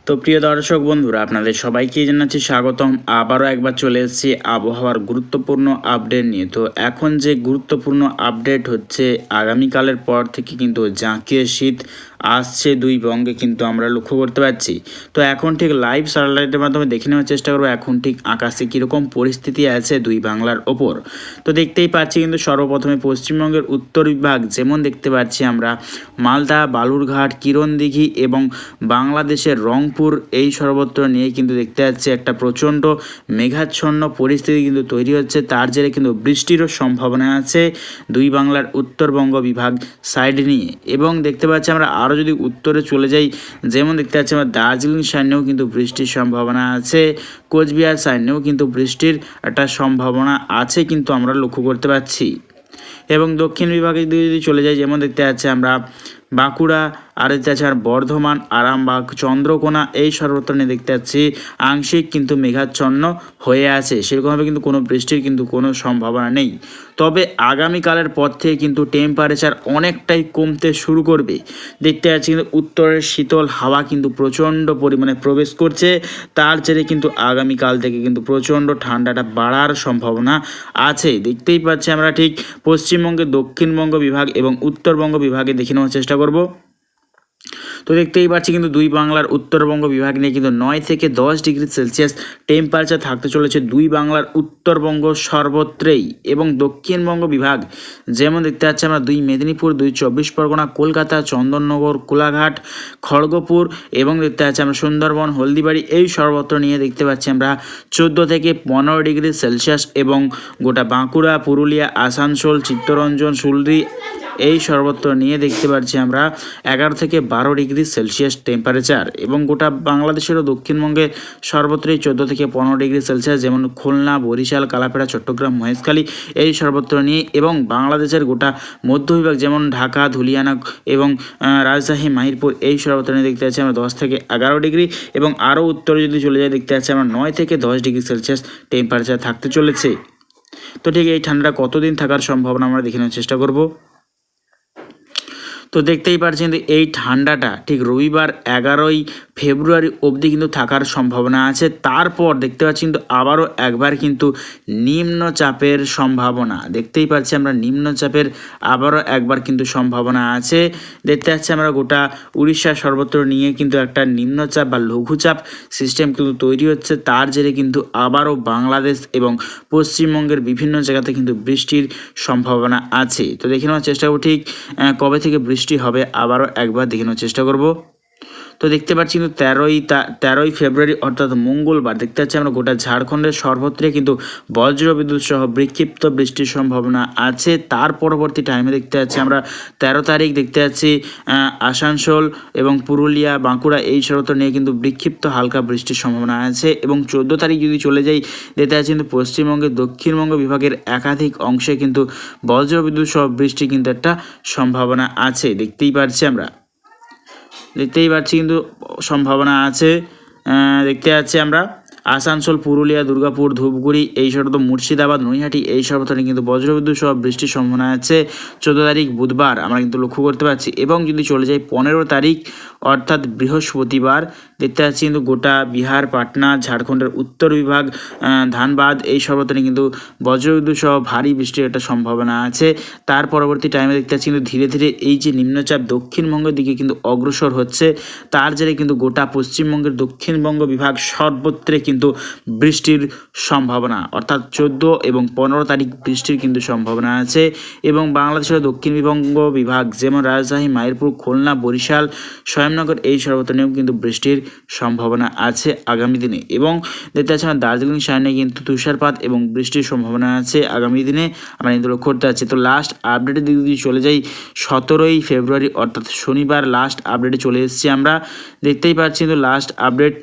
তো প্রিয় দর্শক বন্ধুরা, আপনাদের সবাইকে জানাচ্ছি স্বাগতম। আবারও একবার চলে এসেছি আবহাওয়ার গুরুত্বপূর্ণ আপডেট নিয়ে। তো এখন যে গুরুত্বপূর্ণ আপডেট হচ্ছে, আগামীকালের পর থেকে কিন্তু জাঁকিয়ে শীত আসছে দুই বঙ্গে, কিন্তু আমরা লক্ষ্য করতে পারছি। তো এখন ঠিক লাইভ স্যাটেলাইটের মাধ্যমে দেখে নেওয়ার চেষ্টা করবো এখন ঠিক আকাশে কীরকম পরিস্থিতি আছে দুই বাংলার ওপর। তো দেখতেই পাচ্ছি কিন্তু সর্বপ্রথমে পশ্চিমবঙ্গের উত্তর বিভাগ যেমন দেখতে পাচ্ছি আমরা মালদা, বালুরঘাট, কিরণদিঘি এবং বাংলাদেশের রংপুর এই সর্বত্র নিয়ে কিন্তু দেখতে পাচ্ছি একটা প্রচণ্ড মেঘাচ্ছন্ন পরিস্থিতি কিন্তু তৈরি হচ্ছে। তার জেরে কিন্তু বৃষ্টিরও সম্ভাবনা আছে দুই বাংলার উত্তরবঙ্গ বিভাগ সাইড নিয়ে। এবং দেখতে পাচ্ছি আমরা আরও যদি উত্তরে চলে যাই, যেমন দেখতে পাচ্ছি আমরা দার্জিলিং সাইডেও কিন্তু বৃষ্টির সম্ভাবনা আছে, কোচবিহার সাইডেও কিন্তু বৃষ্টির একটা সম্ভাবনা আছে কিন্তু আমরা লক্ষ্য করতে পারছি। এবং দক্ষিণ বিভাগে যদি চলে যাই, যেমন দেখতে পাচ্ছি আমরা বাঁকুড়া, আর দেখতে পাচ্ছি আর বর্ধমান, আরামবাগ, চন্দ্রকোনা এই সর্বত্র নিয়ে দেখতে পাচ্ছি আংশিক কিন্তু মেঘাচ্ছন্ন হয়ে আছে, সেরকমভাবে কিন্তু কোনো বৃষ্টির কিন্তু কোনো সম্ভাবনা নেই। তবে আগামীকালের পর থেকে কিন্তু টেম্পারেচার অনেকটাই কমতে শুরু করবে। দেখতে পাচ্ছি কিন্তু উত্তরের শীতল হাওয়া কিন্তু প্রচণ্ড পরিমাণে প্রবেশ করছে, তার জেরে কিন্তু আগামীকাল থেকে কিন্তু প্রচণ্ড ঠান্ডাটা বাড়ার সম্ভাবনা আছে। দেখতেই পাচ্ছি আমরা ঠিক পশ্চিমবঙ্গের দক্ষিণবঙ্গ বিভাগ এবং উত্তরবঙ্গ বিভাগে দেখে নেওয়ার চেষ্টা করব। তো দেখতেই পাচ্ছি কিন্তু দুই বাংলার উত্তরবঙ্গ বিভাগ নিয়ে কিন্তু 9 থেকে 10 ডিগ্রি সেলসিয়াস টেম্পারেচার থাকতে চলেছে দুই বাংলার উত্তরবঙ্গ সর্বত্রেই। এবং দক্ষিণবঙ্গ বিভাগ যেমন দেখতে পাচ্ছি আমরা দুই মেদিনীপুর, দুই 24 পরগনা, কলকাতা, চন্দননগর, কোলাঘাট, খড়গপুর এবং দেখতে পাচ্ছি আমরা সুন্দরবন, হলদিবাড়ি এই সর্বত্র নিয়ে দেখতে পাচ্ছি আমরা 14 থেকে 15 ডিগ্রি সেলসিয়াস এবং গোটা বাঁকুড়া, পুরুলিয়া, আসানসোল, চিত্তরঞ্জন, সুলরি এই সর্বত্র নিয়ে দেখতে পাচ্ছি আমরা 11 থেকে 12 ডিগ্রি সেলসিয়াস টেম্পারেচার। এবং গোটা বাংলাদেশেরও দক্ষিণবঙ্গে সর্বত্রই 14 থেকে 15 ডিগ্রি সেলসিয়াস, যেমন খুলনা, বরিশাল, কালাপাড়া, চট্টগ্রাম, মহেশখালী এই সর্বত্র নিয়ে। এবং বাংলাদেশের গোটা মধ্য বিভাগ যেমন ঢাকা, ধুলিয়ানা এবং রাজশাহী, মাহিরপুর এই সর্বত্র নিয়ে দেখতে পাচ্ছি আমরা 10 থেকে 11 ডিগ্রি। এবং আরও উত্তরে যদি চলে যায় দেখতে পাচ্ছি আমরা 9 থেকে 10 ডিগ্রি সেলসিয়াস টেম্পারেচার থাকতে চলেছে। তো ঠিক এই ঠান্ডা কতদিন থাকার সম্ভাবনা আমরা দেখে নেওয়ার চেষ্টা করব। তো দেখতেই পাচ্ছেন এই ঠান্ডাটা ঠিক রবিবার 11ই ফেব্রুয়ারি অবধি কিন্তু থাকার সম্ভাবনা আছে। তারপর দেখতে পাচ্ছি কিন্তু আবারও একবার কিন্তু নিম্নচাপের সম্ভাবনা দেখতেই পাচ্ছি আমরা, নিম্নচাপের আবারও একবার কিন্তু সম্ভাবনা আছে। দেখতে পাচ্ছি আমরা গোটা উড়িষ্যা সর্বত্র নিয়ে কিন্তু একটা নিম্নচাপ বা লঘুচাপ সিস্টেম কিন্তু তৈরি হচ্ছে, তার জেরে কিন্তু আবারও বাংলাদেশ এবং পশ্চিমবঙ্গের বিভিন্ন জায়গাতে কিন্তু বৃষ্টির সম্ভাবনা আছে। তো দেখে নেওয়ার চেষ্টা করব ঠিক কবে থেকে বৃষ্টি হবে, আবারও একবার দেখে নেওয়ার চেষ্টা করব। তো দেখতে পাচ্ছি কিন্তু 13ই ফেব্রুয়ারি অর্থাৎ মঙ্গলবার দেখতে পাচ্ছি আমরা গোটা ঝাড়খণ্ডের সর্বত্রে কিন্তু বজ্রবিদ্যুৎ সহ বিক্ষিপ্ত বৃষ্টির সম্ভাবনা আছে। তার পরবর্তী টাইমে দেখতে পাচ্ছি আমরা 13 তারিখ দেখতে পাচ্ছি আসানসোল এবং পুরুলিয়া, বাঁকুড়া এই সর্বত্র নিয়ে কিন্তু বিক্ষিপ্ত হালকা বৃষ্টির সম্ভাবনা আছে। এবং 14 তারিখ যদি চলে যাই দেখতে পাচ্ছি কিন্তু পশ্চিমবঙ্গের দক্ষিণবঙ্গ বিভাগের একাধিক অংশে কিন্তু বজ্রবিদ্যুৎ সহ বৃষ্টি কিন্তু একটা সম্ভাবনা আছে। দেখতেই পাচ্ছি কিন্তু সম্ভাবনা আছে। দেখতে পাচ্ছি আমরা আসানসোল, পুরুলিয়া, দুর্গাপুর, ধূপগুড়ি এই সর্বত মুর্শিদাবাদ, নৈহাটি এই সর্বত্র কিন্তু বজ্রবিদ্যুৎ সহ বৃষ্টির সম্ভাবনা আছে 14 তারিখ বুধবার আমরা কিন্তু লক্ষ্য করতে পারছি। এবং যদি চলে যাই 15 তারিখ অর্থাৎ বৃহস্পতিবার দেখতে পাচ্ছি কিন্তু গোটা বিহার, পাটনা, ঝাড়খণ্ডের উত্তর বিভাগ, ধানবাদ এই সর্বত্র কিন্তু বজ্রবিদ্যুৎ সহ ভারী বৃষ্টির একটা সম্ভাবনা আছে। তার পরবর্তী টাইমে দেখতে পাচ্ছি কিন্তু ধীরে ধীরে এই যে নিম্নচাপ দক্ষিণবঙ্গের দিকে কিন্তু অগ্রসর হচ্ছে, তার জেরে কিন্তু গোটা পশ্চিমবঙ্গের দক্ষিণবঙ্গ বিভাগ সর্বত্রে কিন্তু বৃষ্টির সম্ভাবনা অর্থাৎ 14 এবং 15 তারিখ বৃষ্টির কিন্তু সম্ভাবনা আছে। এবং বাংলাদেশের দক্ষিণবঙ্গ বিভাগ যেমন রাজশাহী, মাহিরপুর, খুলনা, বরিশাল, স্বয়ংনগর এই সর্বত্র নিয়েও কিন্তু বৃষ্টির সম্ভাবনা আছে আগামী দিনে। এবং দেখতে পাচ্ছি আমরা দার্জিলিং সাইডে কিন্তু তুষারপাত এবং বৃষ্টির সম্ভাবনা আছে আগামী দিনে আমরা কিন্তু লক্ষ্য করতে পারছি। তো লাস্ট আপডেটের দিকে যদি চলে যাই 17ই ফেব্রুয়ারি অর্থাৎ শনিবার লাস্ট আপডেটে চলে এসেছি আমরা। দেখতেই পাচ্ছি কিন্তু লাস্ট আপডেট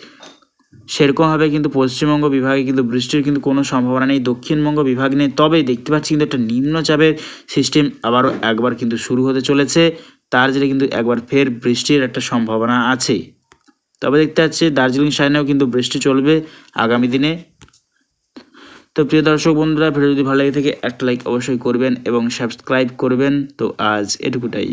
সেরকমভাবে কিন্তু পশ্চিমবঙ্গ বিভাগে কিন্তু বৃষ্টির কিন্তু কোনো সম্ভাবনা নেই, দক্ষিণবঙ্গ বিভাগ নেই। তবে দেখতে পাচ্ছি কিন্তু একটা নিম্নচাপের সিস্টেম আবারও একবার কিন্তু শুরু হতে চলেছে, তার জেরে কিন্তু একবার ফের বৃষ্টির একটা সম্ভাবনা আছে। তবে দেখতে পাচ্ছি দার্জিলিং সাইডেও কিন্তু বৃষ্টি চলবে আগামী দিনে। তো প্রিয় দর্শক বন্ধুরা, ভিডিও যদি ভালো লাগে থাকে একটা লাইক অবশ্যই করবেন এবং সাবস্ক্রাইব করবেন। তো আজ এটুকুটাই।